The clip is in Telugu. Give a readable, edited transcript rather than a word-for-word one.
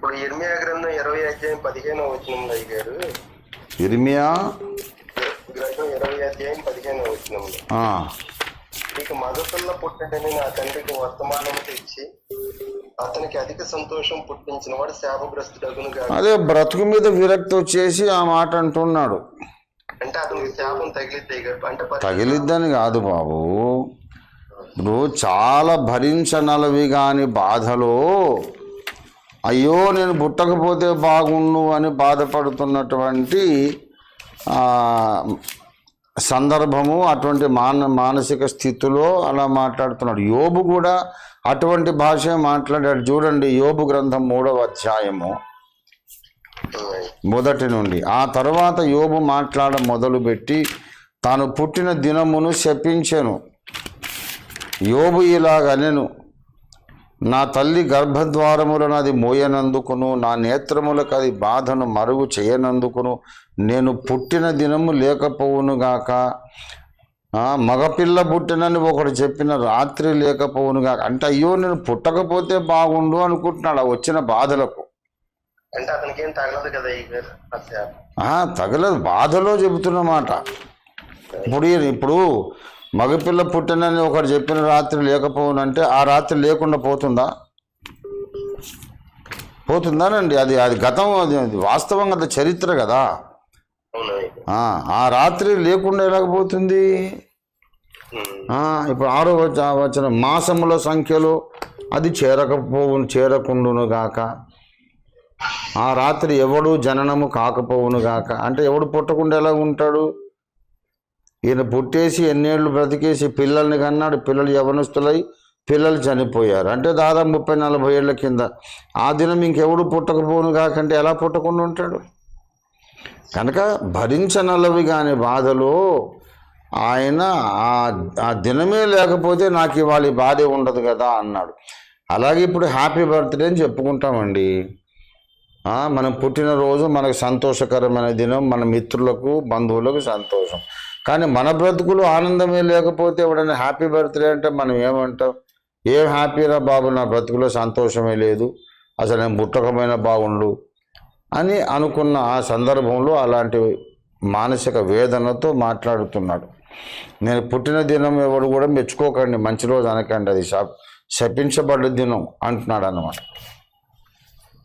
ఇప్పుడు ఇర్మియా గ్రంథం 20 అధ్యాయం 15 అయ్యారు. ఇర్మియా గ్రంథం 20 అధ్యాయం 15 నీకు మగపిల్ల పుట్టడని నా తండ్రికి వర్తమానం తెచ్చి అతనికి అధిక సంతోషం పుట్టించిన వాడు శాపగ్రస్తుడగును గాక. అదే బ్రతుకు మీద విరక్తి వచ్చేసి ఆ మాట అంటున్నాడు. అంటే అతనికి శాపం తగిలిద్ది అంటే తగిలిద్దని కాదు బాబు, ఇప్పుడు చాలా భరించనలవి కాని బాధలో అయ్యో నేను పుట్టకపోతే బాగుండు అని బాధపడుతున్నటువంటి సందర్భము, అటువంటి మానసిక స్థితిలో అలా మాట్లాడుతున్నాడు. యోబు కూడా అటువంటి భాష మాట్లాడాడు. చూడండి, యోబు గ్రంథం 3వ అధ్యాయము 1 నుండి. ఆ తర్వాత యోబు మాట్లాడ మొదలుపెట్టి తాను పుట్టిన దినమును శపించెను. యోబు ఇలాగనెను, నా తల్లి గర్భద్వారములను అది మోయనందుకును, నా నేత్రములకు అది బాధను మరుగు చేయనందుకును నేను పుట్టిన దినము లేకపోవునుగాక. మగపిల్ల పుట్టినని ఒకడు చెప్పిన రాత్రి లేకపోవునుగాక. అంటే అయ్యో నేను పుట్టకపోతే బాగుండు అనుకుంటున్నాడు ఆ వచ్చిన బాధలకు. అంటే అతనికి ఏం తగలదు కదా, తగలదు, బాధలో చెబుతున్నమాట. ఇప్పుడు మగపిల్ల పుట్టినని ఒకటి చెప్పిన రాత్రి లేకపోవునంటే ఆ రాత్రి లేకుండా పోతుందానండి? అది గతం, అది వాస్తవంగా అది చరిత్ర కదా. ఆ రాత్రి లేకుండా ఎలాగపోతుంది? ఇప్పుడు 6వ వచనం, మాసముల సంఖ్యలో అది చేరకుండును గాక. ఆ రాత్రి ఎవడు జననము కాకపోవును గాక. అంటే ఎవడు పుట్టకుండా ఎలా ఉంటాడు? ఈయన పుట్టేసి ఎన్నేళ్ళు బ్రతికేసి పిల్లల్ని కన్నాడు, పిల్లలు యవనస్తులై పిల్లలు చనిపోయారు. అంటే దాదాపు 30-40 ఏళ్ల కింద. ఆ దినం ఇంకెవడు పుట్టకపోను కాకంటే ఎలా పుట్టకుండా ఉంటాడు? కనుక భరించనలవి కాని బాధలో ఆయన ఆ దినమే లేకపోతే నాకు ఇవాళ బాధ ఉండదు కదా అన్నాడు. అలాగే ఇప్పుడు హ్యాపీ బర్త్డే అని చెప్పుకుంటామండి. మనం పుట్టినరోజు మనకు సంతోషకరమైన దినం, మన మిత్రులకు బంధువులకు సంతోషం. కానీ మన బ్రతుకులు ఆనందమే లేకపోతే ఎవడైనా హ్యాపీ బర్త్డే అంటే మనం ఏమంటాం? ఏం హ్యాపీరా బాబు, నా బ్రతుకులో సంతోషమే లేదు, అసలు నేను పుట్టకమైన బాగుండు అని అనుకున్న ఆ సందర్భంలో అలాంటి మానసిక వేదనతో మాట్లాడుతున్నాడు. నేను పుట్టిన దినం ఎవడు కూడా మెచ్చుకోకండి, మంచి రోజు అనకండి, అది శపించబడ్డ దినం అంటున్నాడు అన్నమాట.